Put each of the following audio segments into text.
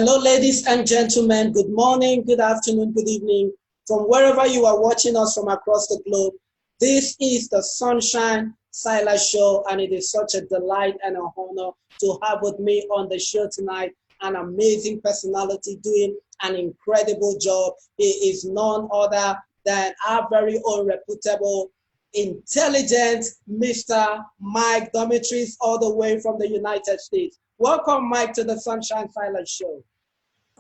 Hello, ladies and gentlemen. Good morning, good afternoon, good evening. From wherever you are watching us from across the globe, this is the Sunshine Silas Show, and it is such a delight and an honor to have with me on the show tonight an amazing personality doing an incredible job. He is none other than our very own reputable, intelligent Mr. Mike Domitryz, all the way from the United States. Welcome, Mike, to the Sunshine Silas Show.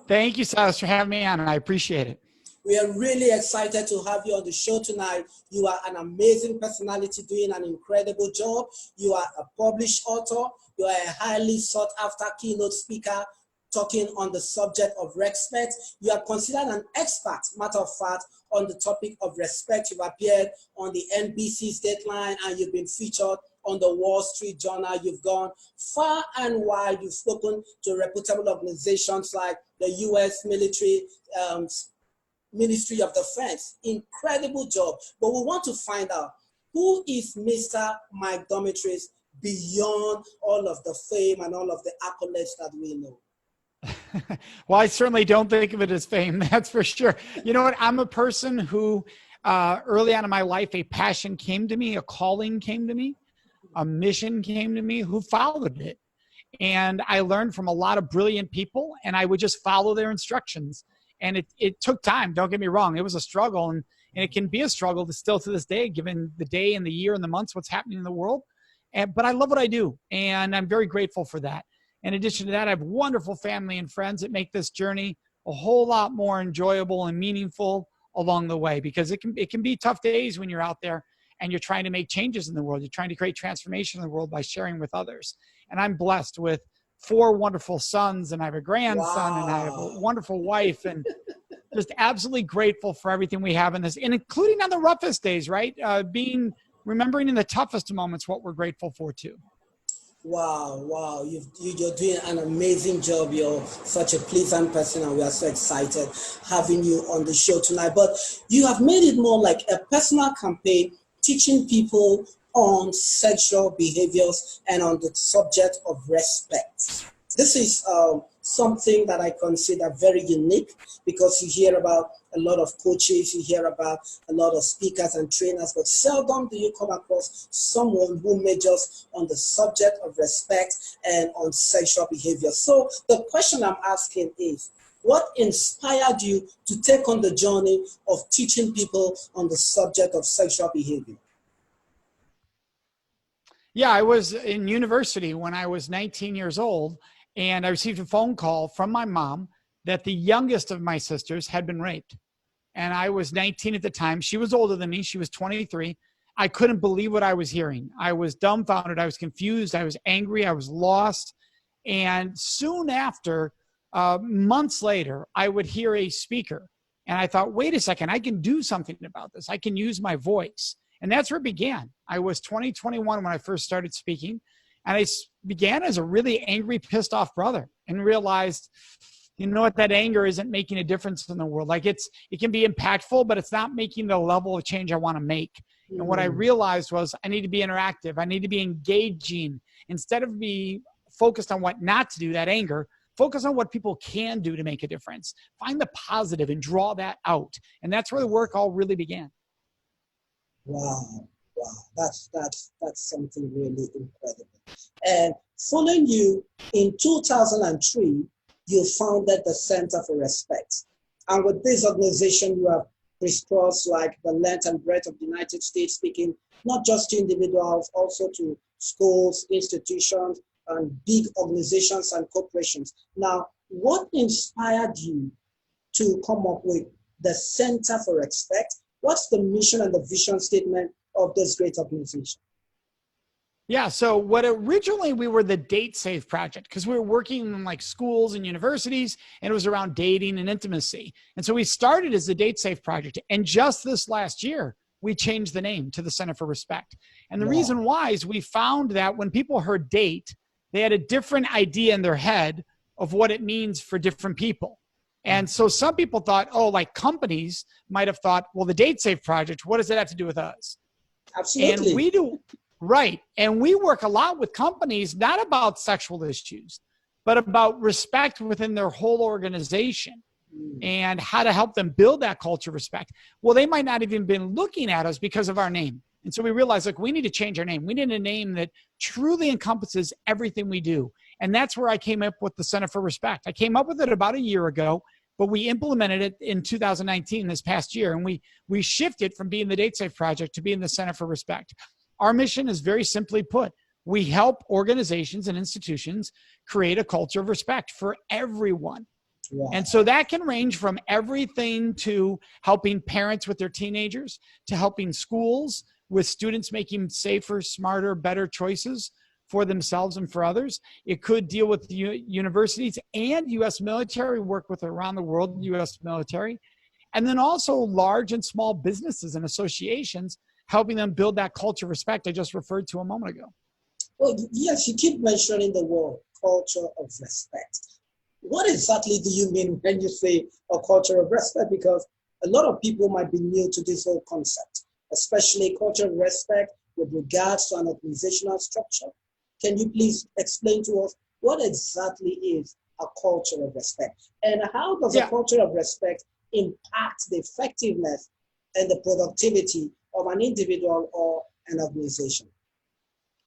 Thank you, Silas, for having me on, and I appreciate it. We are really excited to have you on the show tonight. You are an amazing personality doing an incredible job. You are a published author. You are a highly sought after keynote speaker talking on the subject of respect. You are considered an expert, matter of fact, on the topic of respect. You've appeared on the NBC's Dateline and you've been featured on the Wall Street Journal. You've gone far and wide. You've spoken to reputable organizations like the U.S. military, Ministry of Defense. Incredible job. But we want to find out, who is Mr. Mike Domitryz beyond all of the fame and all of the accolades that we know? Well, I certainly don't think of it as fame, that's for sure. You know what? I'm a person who early on in my life, a passion came to me, a calling came to me, a mission came to me, who followed it. And I learned from a lot of brilliant people, and I would just follow their instructions. And it took time, don't get me wrong. It was a struggle, and it can be a struggle still to this day, given the day and the year and the months, what's happening in the world. But I love what I do, and I'm very grateful for that. In addition to that, I have wonderful family and friends that make this journey a whole lot more enjoyable and meaningful along the way, because it can be tough days when you're out there and you're trying to make changes in the world. You're trying to create transformation in the world by sharing with others. And I'm blessed with 4 wonderful sons, and I have a grandson, Wow. and I have a wonderful wife, and just absolutely grateful for everything we have in this, and including on the roughest days, right? Remembering in the toughest moments what we're grateful for too. Wow. You're doing an amazing job. You're such a pleasant person, and we are so excited having you on the show tonight. But you have made it more like a personal campaign, teaching people on sexual behaviors and on the subject of respect. This is something that I consider very unique, because you hear about a lot of coaches, you hear about a lot of speakers and trainers, but seldom do you come across someone who majors on the subject of respect and on sexual behavior. So the question I'm asking is, what inspired you to take on the journey of teaching people on the subject of sexual behavior? Yeah, I was in university when I was 19 years old, and I received a phone call from my mom that the youngest of my sisters had been raped. And I was 19 at the time. She was older than me. She was 23. I couldn't believe what I was hearing. I was dumbfounded. I was confused. I was angry. I was lost. And soon after, months later, I would hear a speaker. And I thought, wait a second, I can do something about this. I can use my voice. And that's where it began. I was 21 when I first started speaking. And I began as a really angry, pissed off brother, and realized, you know what, that anger isn't making a difference in the world. Like it can be impactful, but it's not making the level of change I want to make. And what I realized was I need to be interactive. I need to be engaging. Instead of being focused on what not to do, that anger, focus on what people can do to make a difference. Find the positive and draw that out. And that's where the work all really began. Wow. That's something really incredible. And following you, in 2003, you founded the Center for Respect. And with this organization, you have crisscrossed like the length and breadth of the United States, speaking not just to individuals, also to schools, institutions, and big organizations and corporations. Now, what inspired you to come up with the Center for Respect? What's the mission and the vision statement of this great organization? Yeah, so what originally we were the Date Safe Project, because we were working in like schools and universities, and it was around dating and intimacy. And so we started as the Date Safe Project. And just this last year, we changed the name to the Center for Respect. And the reason why is we found that when people heard date, they had a different idea in their head of what it means for different people. And so some people thought, oh, like companies might have thought, well, the Date Safe Project, what does it have to do with us? Absolutely. And we do, right. And we work a lot with companies, not about sexual issues, but about respect within their whole organization and how to help them build that culture of respect. Well, they might not even been looking at us because of our name. And so we realized, like, we need to change our name. We need a name that truly encompasses everything we do. And that's where I came up with the Center for Respect. I came up with it about a year ago, but we implemented it in 2019, this past year. And we shifted from being the DateSafe Project to being the Center for Respect. Our mission is very simply put. We help organizations and institutions create a culture of respect for everyone. Wow. And so that can range from everything to helping parents with their teenagers, to helping schools with students making safer, smarter, better choices for themselves and for others. It could deal with universities and U.S. military, work with around the world, U.S. military, and then also large and small businesses and associations, helping them build that culture of respect I just referred to a moment ago. Well, yes, you keep mentioning the word culture of respect. What exactly do you mean when you say a culture of respect? Because a lot of people might be new to this whole concept, especially culture of respect with regards to an organizational structure. Can you please explain to us what exactly is a culture of respect? And how does a culture of respect impact the effectiveness and the productivity of an individual or an organization?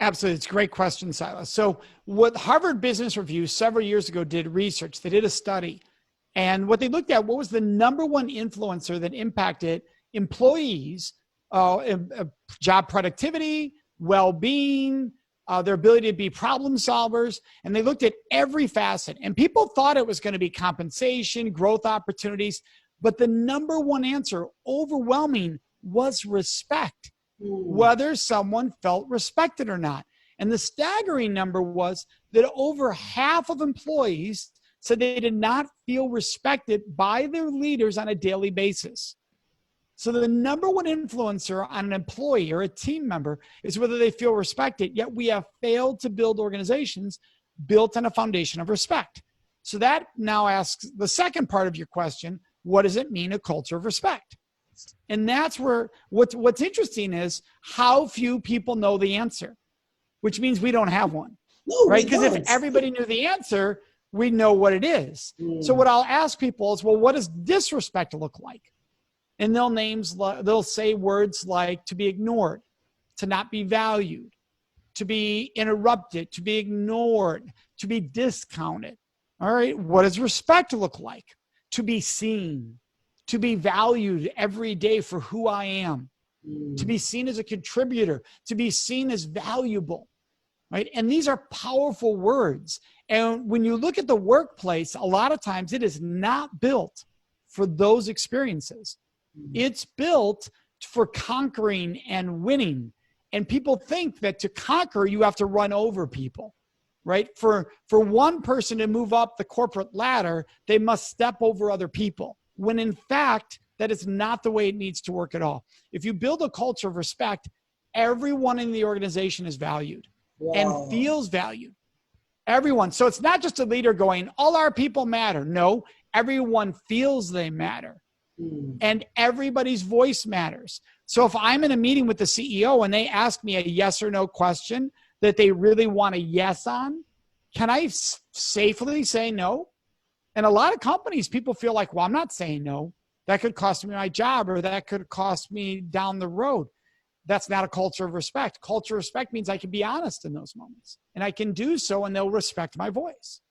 Absolutely. It's a great question, Silas. So what Harvard Business Review several years ago did research, they did a study, and what they looked at, what was the number one influencer that impacted employees, job productivity, well-being, their ability to be problem solvers. And they looked at every facet, and people thought it was going to be compensation, growth opportunities, but the number one answer, overwhelming, was respect. Whether someone felt respected or not. And the staggering number was that over half of employees said they did not feel respected by their leaders on a daily basis. So the number one influencer on an employee or a team member is whether they feel respected, yet we have failed to build organizations built on a foundation of respect. So that now asks the second part of your question, what does it mean, a culture of respect? And that's where what's interesting is how few people know the answer, which means we don't have one, right? Because if everybody knew the answer, we know what it is. So what I'll ask people is, well, what does disrespect look like? And they'll say words like to be ignored, to not be valued, to be interrupted, to be ignored, to be discounted. All right. What does respect look like? To be seen, to be valued every day for who I am, to be seen as a contributor, to be seen as valuable, right? And these are powerful words. And when you look at the workplace, a lot of times it is not built for those experiences. It's built for conquering and winning. And people think that to conquer, you have to run over people, right? For one person to move up the corporate ladder, they must step over other people. When in fact, that is not the way it needs to work at all. If you build a culture of respect, everyone in the organization is valued and feels valued. Everyone. So it's not just a leader going, all our people matter. No, everyone feels they matter. And everybody's voice matters. So if I'm in a meeting with the CEO and they ask me a yes or no question that they really want a yes on, can I safely say no? And a lot of companies, people feel like, well, I'm not saying no. That could cost me my job, or that could cost me down the road. That's not a culture of respect. Culture of respect means I can be honest in those moments, and I can do so, and they'll respect my voice.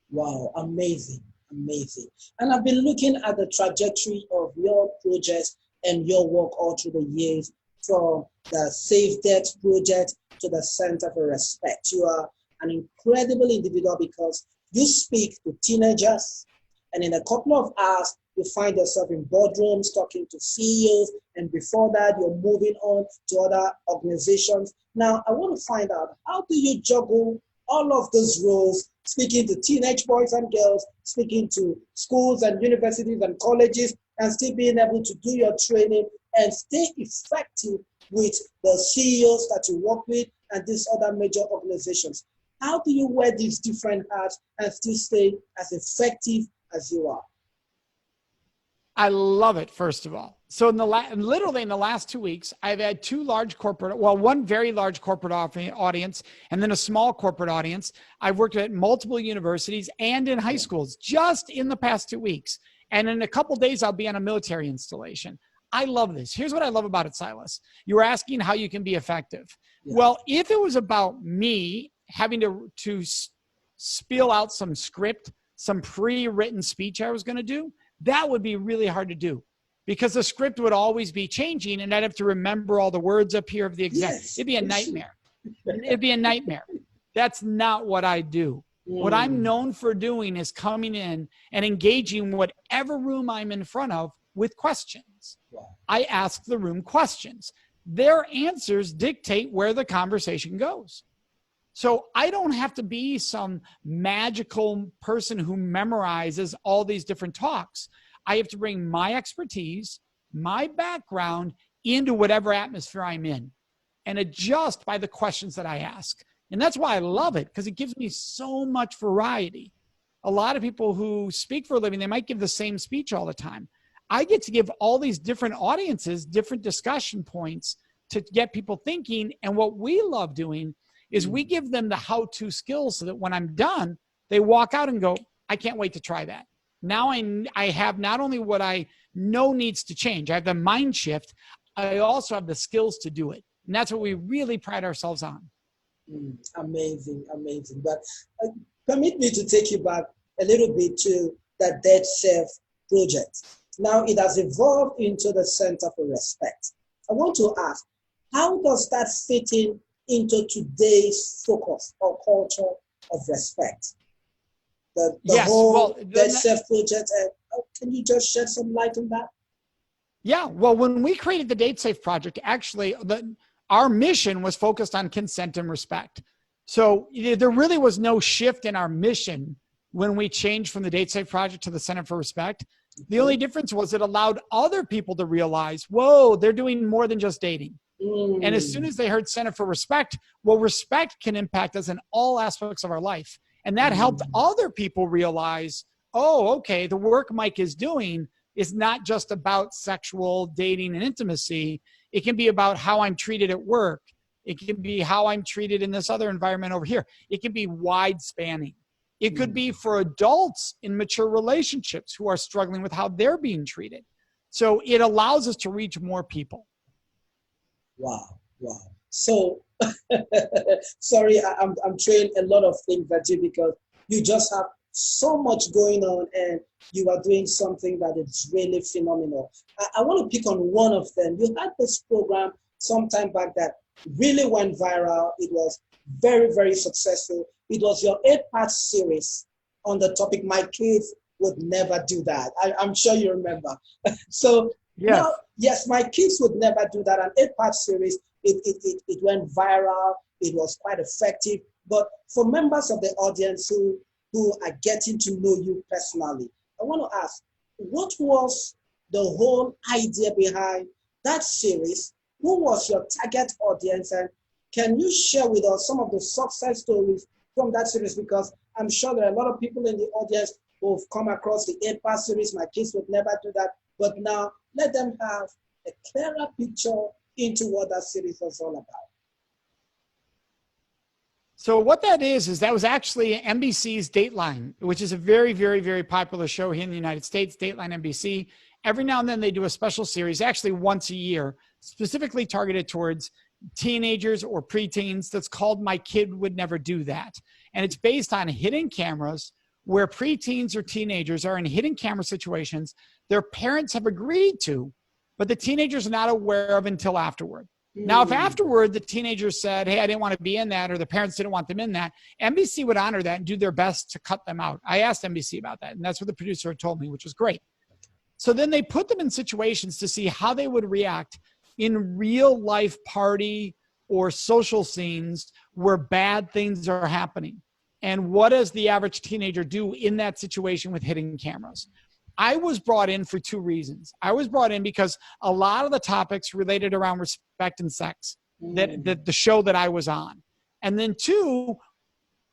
Wow, amazing, amazing. And I've been looking at the trajectory of your projects and your work all through the years, from the Safe Debt Project to the Center for Respect. You are an incredible individual because you speak to teenagers, and in a couple of hours, you find yourself in boardrooms talking to CEOs, and before that, you're moving on to other organizations. Now, I want to find out, how do you juggle all of those roles, speaking to teenage boys and girls, speaking to schools and universities and colleges, and still being able to do your training and stay effective with the CEOs that you work with and these other major organizations? How do you wear these different hats and still stay as effective as you are? I love it, first of all. So literally in the last 2 weeks, I've had one very large corporate audience, and then a small corporate audience. I've worked at multiple universities and in high schools just in the past 2 weeks. And in a couple of days, I'll be on a military installation. I love this. Here's what I love about it, Silas. You were asking how you can be effective. Yeah. Well, if it was about me having to spill out some script, some pre-written speech I was going to do, that would be really hard to do because the script would always be changing and I'd have to remember all the words up here of the exam. Yes, it'd be a nightmare. It'd be a nightmare. That's not what I do. What I'm known for doing is coming in and engaging whatever room I'm in front of with questions. Wow. I ask the room questions. Their answers dictate where the conversation goes. So I don't have to be some magical person who memorizes all these different talks. I have to bring my expertise, my background into whatever atmosphere I'm in and adjust by the questions that I ask. And that's why I love it, because it gives me so much variety. A lot of people who speak for a living, they might give the same speech all the time. I get to give all these different audiences different discussion points to get people thinking. And what we love doing is we give them the how-to skills so that when I'm done, they walk out and go, I can't wait to try that. Now I have not only what I know needs to change, I have the mind shift, I also have the skills to do it. And that's what we really pride ourselves on. Amazing, amazing. But permit me to take you back a little bit to the Dead Self project. Now it has evolved into the Center for Respect. I want to ask, how does that fit into today's focus or culture of respect? The whole Dead Self project, can you just shed some light on that? Yeah, well, when we created the Date Safe Project, actually, our mission was focused on consent and respect. So there really was no shift in our mission when we changed from the Date Safe Project to the Center for Respect. The only difference was it allowed other people to realize, whoa, they're doing more than just dating. And as soon as they heard Center for Respect, well, respect can impact us in all aspects of our life. And that helped other people realize, oh, okay, the work Mike is doing is not just about sexual dating and intimacy. It can be about how I'm treated at work. It can be how I'm treated in this other environment over here. It can be wide spanning. It could be for adults in mature relationships who are struggling with how they're being treated. So it allows us to reach more people. Wow. So, sorry, I'm throwing a lot of things at you because you just have so much going on and you are doing something that is really phenomenal. I want to pick on one of them. You had this program sometime back that really went viral. It was very, very successful. It was your 8-part series on the topic, My Kids Would Never Do That. I'm sure you remember. So, yes. Yes, My Kids Would Never Do That, an 8-part series. It went viral. It was quite effective. But for members of the audience who are getting to know you personally, I want to ask, what was the whole idea behind that series? Who was your target audience? And can you share with us some of the success stories from that series? Because I'm sure there are a lot of people in the audience who've come across the 8-part series, My Kids Would Never Do That. But now let them have a clearer picture into what that series was all about. So what that is that was actually NBC's Dateline, which is a very, very, very popular show here in the United States, Dateline NBC. Every now and then they do a special series, actually once a year, specifically targeted towards teenagers or preteens. That's called My Kid Would Never Do That. And it's based on hidden cameras where preteens or teenagers are in hidden camera situations their parents have agreed to, but the teenagers are not aware of until afterward. Now, if afterward the teenagers said, hey, I didn't want to be in that, or the parents didn't want them in that, NBC would honor that and do their best to cut them out. I asked NBC about that, and that's what the producer had told me, which was great. So then they put them in situations to see how they would react in real life party or social scenes where bad things are happening. And what does the average teenager do in that situation with hidden cameras? I was brought in for 2 reasons. I was brought in because a lot of the topics related around respect and sex, that the show that I was on. And then 2,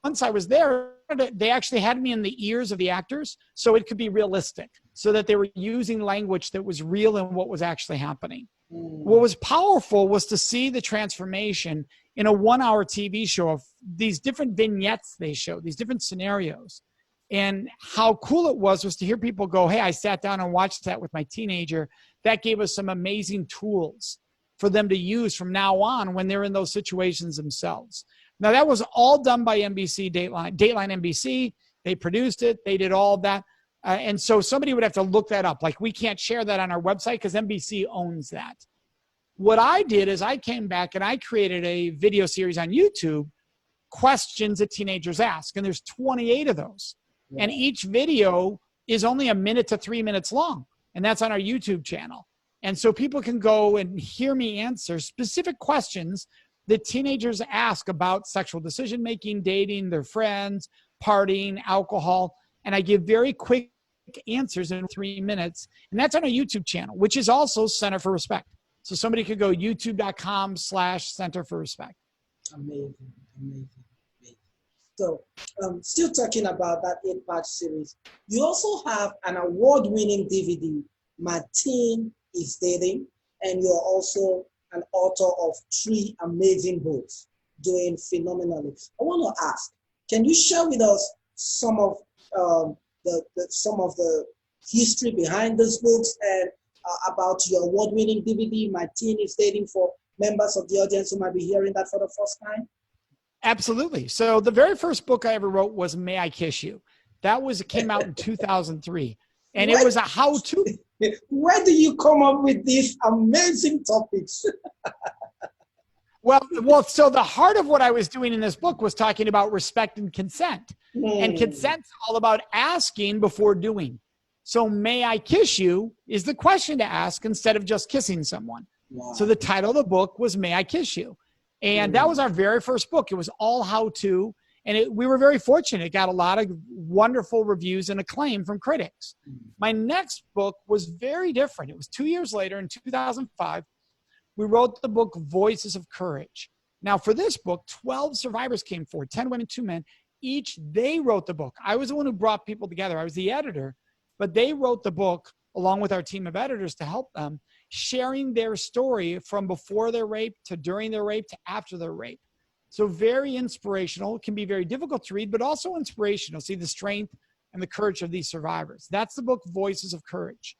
once I was there, they actually had me in the ears of the actors so it could be realistic, so that they were using language that was real and what was actually happening. What was powerful was to see the transformation in a 1-hour TV show of these different vignettes they showed, these different scenarios. And how cool it was to hear people go, hey, I sat down and watched that with my teenager. That gave us some amazing tools for them to use from now on when they're in those situations themselves. Now, that was all done by NBC, Dateline NBC. They produced it. They did all of that. And so somebody would have to look that up. Like, we can't share that on our website because NBC owns that. What I did is I came back and I created a video series on YouTube, questions that teenagers ask. And there's 28 of those. And each video is only 1 minute to 3 minutes long. And that's on our YouTube channel. And so people can go and hear me answer specific questions that teenagers ask about sexual decision-making, dating, their friends, partying, alcohol. And I give very quick answers in 3 minutes. And that's on our YouTube channel, which is also Center for Respect. So somebody could go youtube.com/Center for Respect. Amazing, amazing, amazing. So still talking about that 8-part series, you also have an award-winning DVD, My Teen is Dating, and you're also an author of 3 amazing books, doing phenomenally. I want to ask, can you share with us some of the history behind these books and about your award-winning DVD, My Teen is Dating, for members of the audience who might be hearing that for the first time? Absolutely. So the very first book I ever wrote was May I Kiss You? It came out in 2003. And it was a how-to. Where do you come up with these amazing topics? Well, so the heart of what I was doing in this book was talking about respect and consent. And consent's all about asking before doing. So May I Kiss You is the question to ask instead of just kissing someone. Wow. So the title of the book was May I Kiss You? And that was our very first book. It was all how-to. And we were very fortunate. It got a lot of wonderful reviews and acclaim from critics. My next book was very different. It was 2 years later, in 2005. We wrote the book Voices of Courage. Now, for this book, 12 survivors came forward, 10 women, 2 men. Each, they wrote the book. I was the one who brought people together. I was the editor. But they wrote the book along with our team of editors to help them, sharing their story from before their rape to during their rape to after their rape. So very inspirational. It can be very difficult to read, but also inspirational. See the strength and the courage of these survivors. That's the book Voices of Courage.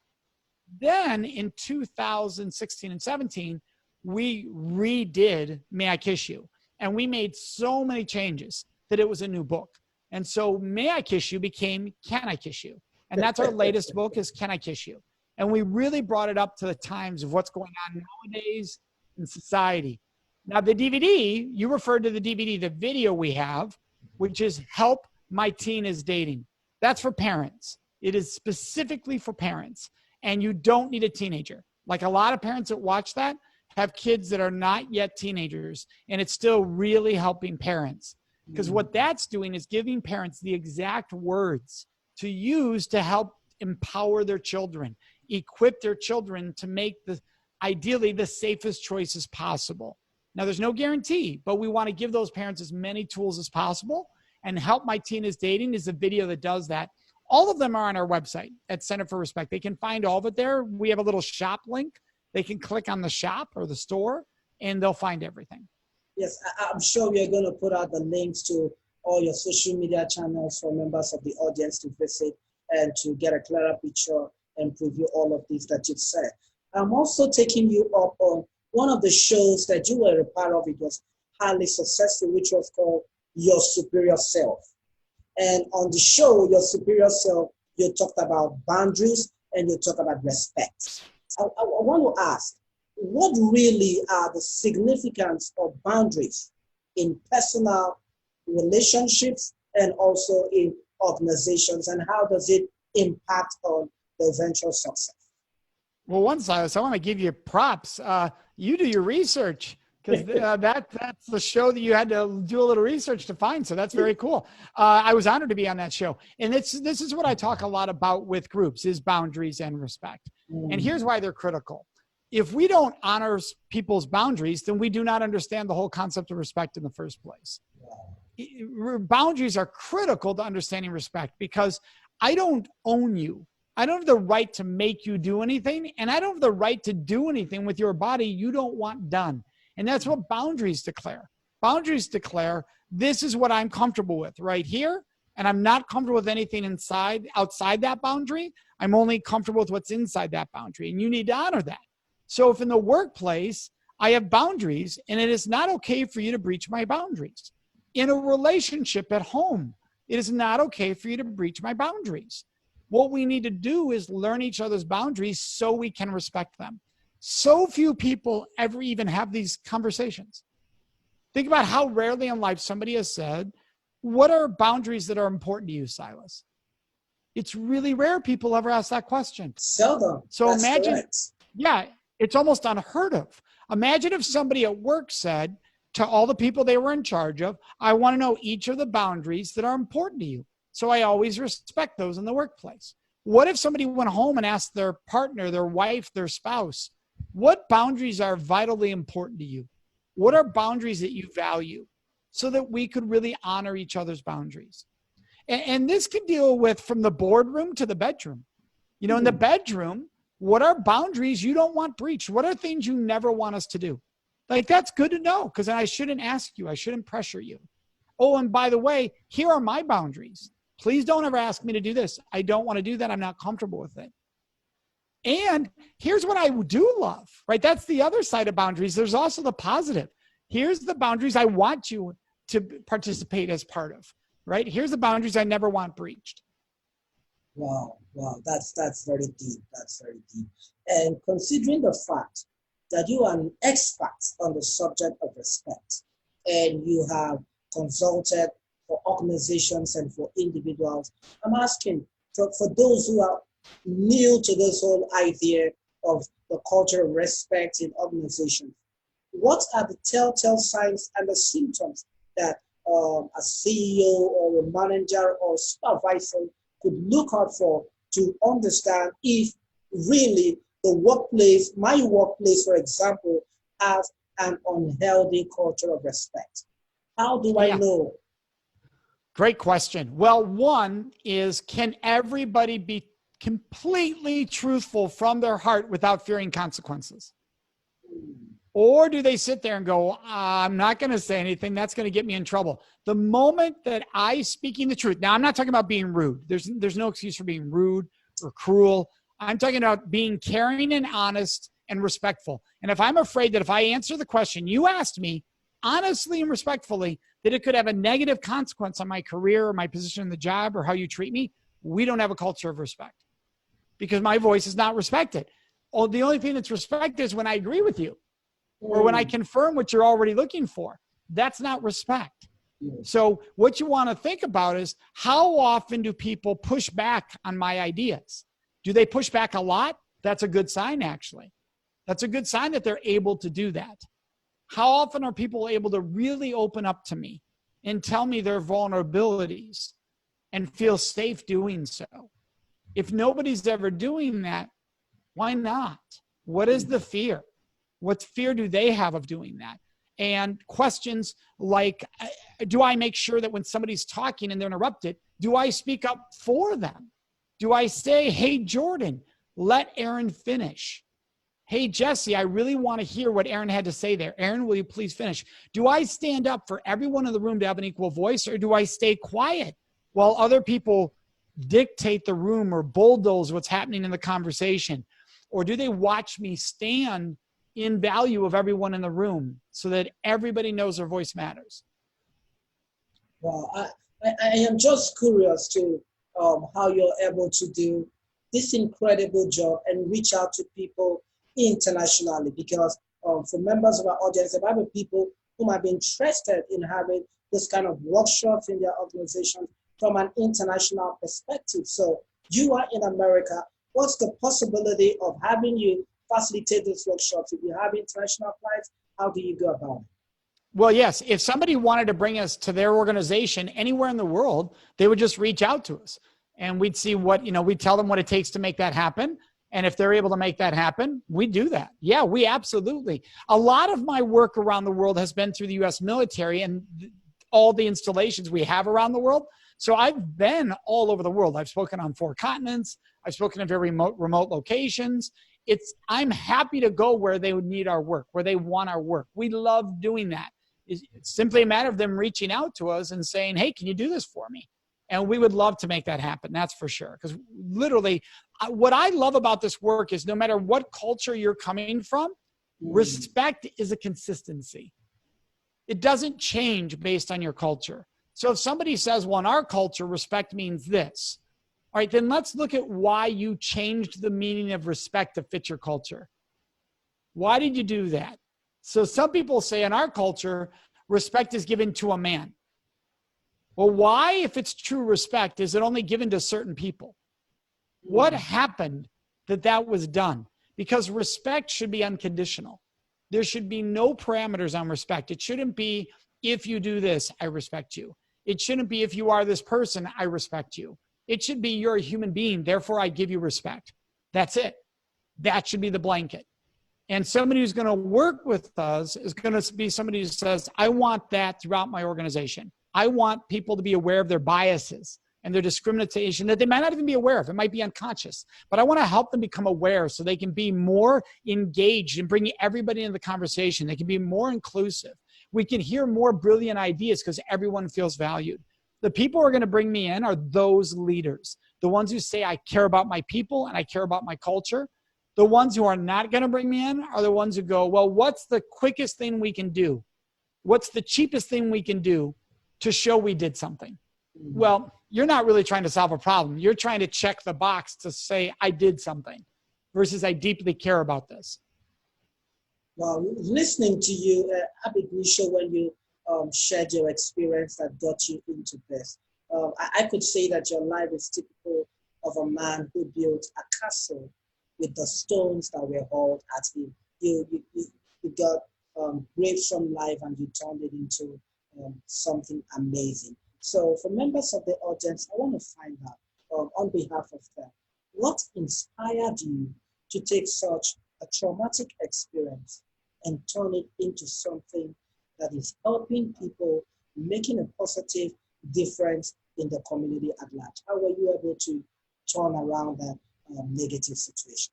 Then in 2016 and 17, we redid May I Kiss You? And we made so many changes that it was a new book. And so May I Kiss You became Can I Kiss You? And that's our latest book, is Can I Kiss You? And we really brought it up to the times of what's going on nowadays in society. Now, the DVD, you referred to the DVD, the video we have, which is Help My Teen is Dating. That's for parents. It is specifically for parents. And you don't need a teenager. Like a lot of parents that watch that have kids that are not yet teenagers. And it's still really helping parents. Because what that's doing is giving parents the exact words to use to help empower their children, equip their children to make ideally the safest choices possible. Now, there's no guarantee, but we want to give those parents as many tools as possible. And Help My Teen is Dating is a video that does that. All of them are on our website at Center for Respect. They can find all of it there. We have a little shop link. They can click on the shop or the store, and they'll find everything. Yes, I'm sure we are going to put out the links to all your social media channels for members of the audience to visit and to get a clearer picture and preview all of these that you've said. I'm also taking you up on one of the shows that you were a part of. It was highly successful, which was called Your Superior Self. And on the show, Your Superior Self, you talked about boundaries and you talked about respect. I want to ask, what really are the significance of boundaries in personal relationships and also in organizations, and how does it impact on the eventual success? Well, one, Silas, I want to give you props. You do your research, because that's the show that you had to do a little research to find. So that's very cool. I was honored to be on that show. And this is what I talk a lot about with groups, is boundaries and respect. And here's why they're critical. If we don't honor people's boundaries, then we do not understand the whole concept of respect in the first place. boundaries are critical to understanding respect, because I don't own you. I don't have the right to make you do anything, and I don't have the right to do anything with your body you don't want done. And that's what boundaries declare. Boundaries declare, this is what I'm comfortable with right here, and I'm not comfortable with anything outside that boundary. I'm only comfortable with what's inside that boundary, and you need to honor that. So if in the workplace, I have boundaries, and it is not okay for you to breach my boundaries. In a relationship at home, it is not okay for you to breach my boundaries. What we need to do is learn each other's boundaries so we can respect them. So few people ever even have these conversations. Think about how rarely in life somebody has said, what are boundaries that are important to you, Silas? It's really rare people ever ask that question. Seldom. So That's imagine, correct. yeah, it's almost unheard of. Imagine if somebody at work said to all the people they were in charge of, I want to know each of the boundaries that are important to you, so I always respect those in the workplace. What if somebody went home and asked their partner, their wife, their spouse, what boundaries are vitally important to you? What are boundaries that you value? So that we could really honor each other's boundaries. And this can deal with from the boardroom to the bedroom. You know, in the bedroom, what are boundaries you don't want breached? What are things you never want us to do? Like, that's good to know, because I shouldn't ask you. I shouldn't pressure you. Oh, and by the way, here are my boundaries. Please don't ever ask me to do this. I don't want to do that. I'm not comfortable with it. And here's what I do love, right? That's the other side of boundaries. There's also the positive. Here's the boundaries I want you to participate as part of, right? Here's the boundaries I never want breached. Wow, that's very deep. That's very deep. And considering the fact that you are an expert on the subject of respect, and you have consulted for organizations and for individuals, I'm asking for those who are new to this whole idea of the culture of respect in organizations, what are the telltale signs and the symptoms that a CEO or a manager or supervisor could look out for to understand if really the workplace, my workplace, for example, has an unhealthy culture of respect? How do I know? Great question. Well, one is, can everybody be completely truthful from their heart without fearing consequences? Or do they sit there and go, I'm not going to say anything, that's going to get me in trouble? The moment that I speaking the truth, now I'm not talking about being rude. There's no excuse for being rude or cruel. I'm talking about being caring and honest and respectful. And if I'm afraid that if I answer the question you asked me honestly and respectfully, that it could have a negative consequence on my career or my position in the job or how you treat me, we don't have a culture of respect, because my voice is not respected. Oh, the only thing that's respected is when I agree with you or when I confirm what you're already looking for. That's not respect. So what you want to think about is, how often do people push back on my ideas? Do they push back a lot? That's a good sign, actually. That's a good sign that they're able to do that. How often are people able to really open up to me and tell me their vulnerabilities and feel safe doing so? If nobody's ever doing that, why not? What is the fear? What fear do they have of doing that? And questions like, do I make sure that when somebody's talking and they're interrupted, do I speak up for them? Do I say, hey, Jordan, let Aaron finish? Hey, Jesse, I really want to hear what Aaron had to say there. Aaron, will you please finish? Do I stand up for everyone in the room to have an equal voice, or do I stay quiet while other people dictate the room or bulldoze what's happening in the conversation? Or do they watch me stand in value of everyone in the room so that everybody knows their voice matters? Well, I am just curious to how you're able to do this incredible job and reach out to people internationally, because for members of our audience, there might be people who might be interested in having this kind of workshops in their organization from an international perspective. So you are in America. What's the possibility of having you facilitate these workshops? If you have international flights, how do you go about it? Well, yes, if somebody wanted to bring us to their organization anywhere in the world, they would just reach out to us and we'd see what, we'd tell them what it takes to make that happen. And if they're able to make that happen, we do that. Yeah, we absolutely. A lot of my work around the world has been through the U.S. military, and all the installations we have around the world. So I've been all over the world. I've spoken on 4 continents. I've spoken at very remote locations. I'm happy to go where they would need our work, where they want our work. We love doing that. It's simply a matter of them reaching out to us and saying, hey, can you do this for me? And we would love to make that happen. That's for sure. Because literally, what I love about this work is no matter what culture you're coming from, respect is a consistency. It doesn't change based on your culture. So if somebody says, well, in our culture, respect means this, all right, then let's look at why you changed the meaning of respect to fit your culture. Why did you do that? So some people say in our culture, respect is given to a man. Well, why, if it's true respect, is it only given to certain people? What happened that was done? Because respect should be unconditional. There should be no parameters on respect. It shouldn't be, if you do this, I respect you. It shouldn't be, if you are this person, I respect you. It should be, you're a human being, therefore I give you respect. That's it. That should be the blanket. And somebody who's going to work with us is going to be somebody who says, I want that throughout my organization. I want people to be aware of their biases and their discrimination that they might not even be aware of. It might be unconscious, but I want to help them become aware so they can be more engaged and bring everybody into the conversation. They can be more inclusive. We can hear more brilliant ideas because everyone feels valued. The people who are going to bring me in are those leaders, the ones who say, I care about my people and I care about my culture. The ones who are not going to bring me in are the ones who go, well, what's the quickest thing we can do? What's the cheapest thing we can do to show we did something? Well, you're not really trying to solve a problem. You're trying to check the box to say, I did something versus I deeply care about this. Well, listening to you, Abigrisha, when you shared your experience that got you into this, I could say that your life is typical of a man who built a castle with the stones that were hauled at him. You got grapes from life and you turned it into something amazing. So for members of the audience, I want to find out on behalf of them, what inspired you to take such a traumatic experience and turn it into something that is helping people, making a positive difference in the community at large? How were you able to turn around that negative situation?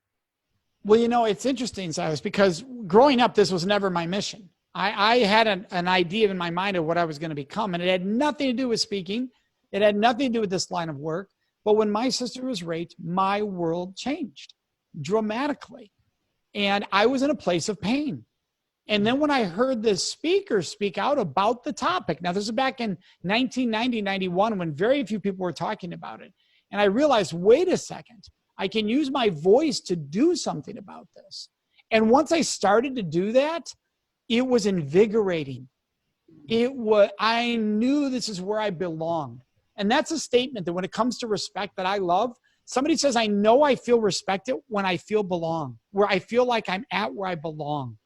Well, you know, it's interesting, Silas, because growing up, this was never my mission. I had an idea in my mind of what I was going to become, and it had nothing to do with speaking. It had nothing to do with this line of work. But when my sister was raped, my world changed dramatically. And I was in a place of pain. And then when I heard this speaker speak out about the topic, now this is back in 1990, 91, when very few people were talking about it. And I realized, wait a second, I can use my voice to do something about this. And once I started to do that, it was invigorating. I knew this is where I belonged. And that's a statement that when it comes to respect that I love, somebody says, I know I feel respected when I feel belong, where I feel like I'm at where I belong,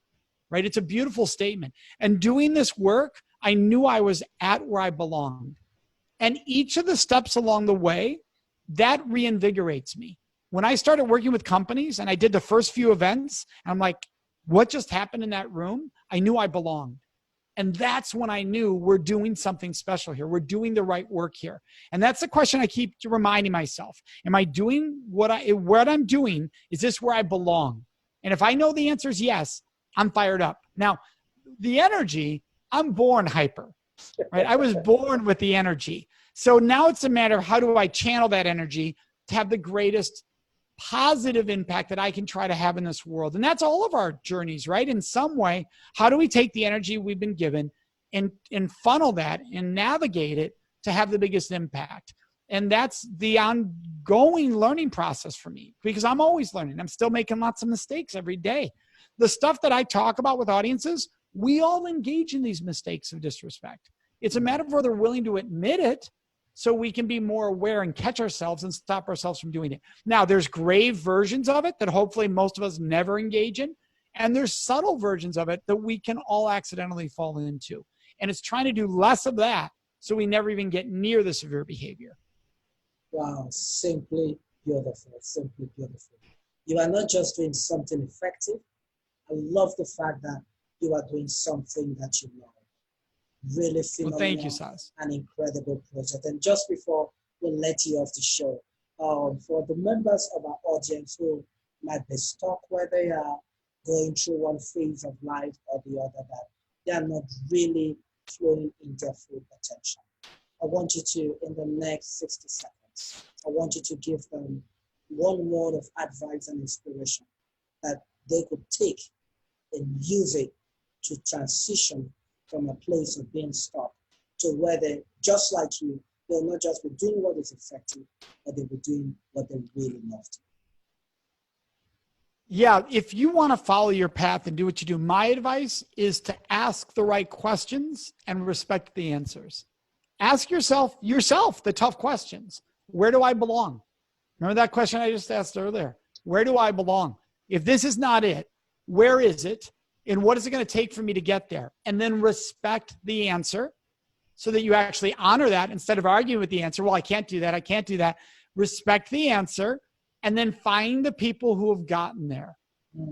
right? It's a beautiful statement. And doing this work, I knew I was at where I belonged. And each of the steps along the way, that reinvigorates me. When I started working with companies and I did the first few events, I'm like, what just happened in that room? I knew I belonged. And that's when I knew we're doing something special here. We're doing the right work here. And that's the question I keep reminding myself. Am I doing what I'm doing? Is this where I belong? And if I know the answer is yes, I'm fired up. Now, the energy, I'm born hyper, right? I was born with the energy. So now it's a matter of how do I channel that energy to have the greatest positive impact that I can try to have in this world. And that's all of our journeys, right? In some way, how do we take the energy we've been given and funnel that and navigate it to have the biggest impact? And that's the ongoing learning process for me, because I'm always learning. I'm still making lots of mistakes every day. The stuff that I talk about with audiences, we all engage in these mistakes of disrespect. It's a matter of whether we're willing to admit it so we can be more aware and catch ourselves and stop ourselves from doing it. Now, there's grave versions of it that hopefully most of us never engage in. And there's subtle versions of it that we can all accidentally fall into. And it's trying to do less of that so we never even get near the severe behavior. Wow, simply beautiful, simply beautiful. You are not just doing something effective. I love the fact that you are doing something that you love. Really Well, thank you, phenomenal Silas. and incredible project. And just before we let you off the show, for the members of our audience who might be stuck where they are, going through one phase of life or the other, that they are not really flowing in their full potential, I want you to, in the next 60 seconds, I want you to give them one word of advice and inspiration that they could take and use it to transition from a place of being stuck to where they, just like you, they'll not just be doing what is effective, but they'll be doing what they really love to. Yeah, if you want to follow your path and do what you do, my advice is to ask the right questions and respect the answers. Ask yourself the tough questions. Where do I belong? Remember that question I just asked earlier? Where do I belong? If this is not it, where is it? And what is it going to take for me to get there? And then respect the answer so that you actually honor that instead of arguing with the answer. Well, I can't do that. I can't do that. Respect the answer and then find the people who have gotten there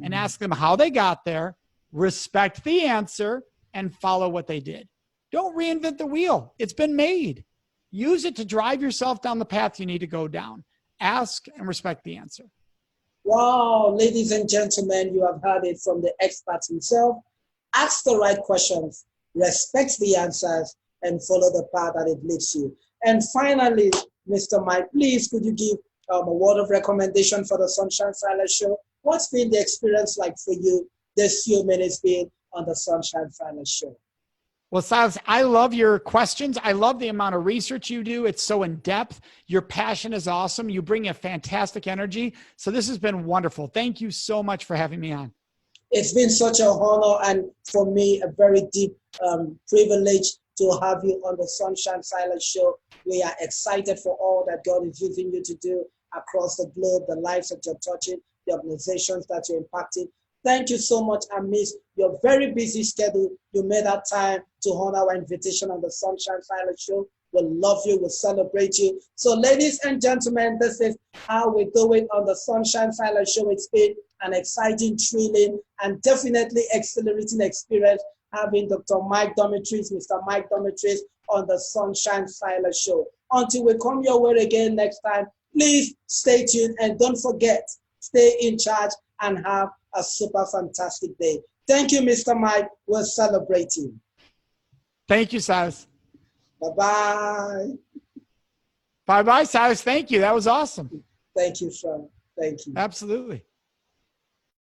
and ask them how they got there. Respect the answer and follow what they did. Don't reinvent the wheel. It's been made. Use it to drive yourself down the path you need to go down. Ask and respect the answer. Wow, ladies and gentlemen, you have heard it from the expert himself. Ask the right questions, respect the answers, and follow the path that it leads you. And finally, Mr. Mike, please, could you give a word of recommendation for the Sunshine Silas Show? What's been the experience like for you this few minutes being on the Sunshine Silas Show? Well, Silas, I love your questions. I love the amount of research you do. It's so in depth. Your passion is awesome. You bring a fantastic energy. So this has been wonderful. Thank you so much for having me on. It's been such an honor and for me, a very deep privilege to have you on the Sunshine Silas Show. We are excited for all that God is using you to do across the globe, the lives that you're touching, the organizations that you're impacting. Thank you so much, amidst your very busy schedule. You made that time to honor our invitation on the Sunshine Silas Show. We'll love you. We'll celebrate you. So, ladies and gentlemen, this is how we're doing on the Sunshine Silas Show. It's been an exciting, thrilling, and definitely exhilarating experience having Dr. Mike Domitryz, Mr. Mike Domitryz, on the Sunshine Silas Show. Until we come your way again next time, please stay tuned and don't forget, stay in charge and have a super fantastic day. Thank you, Mr. Mike. We're celebrating. Thank you, Silas. Bye-bye. Bye-bye, Silas. Thank you. That was awesome. Thank you, Sean. Thank you. Absolutely.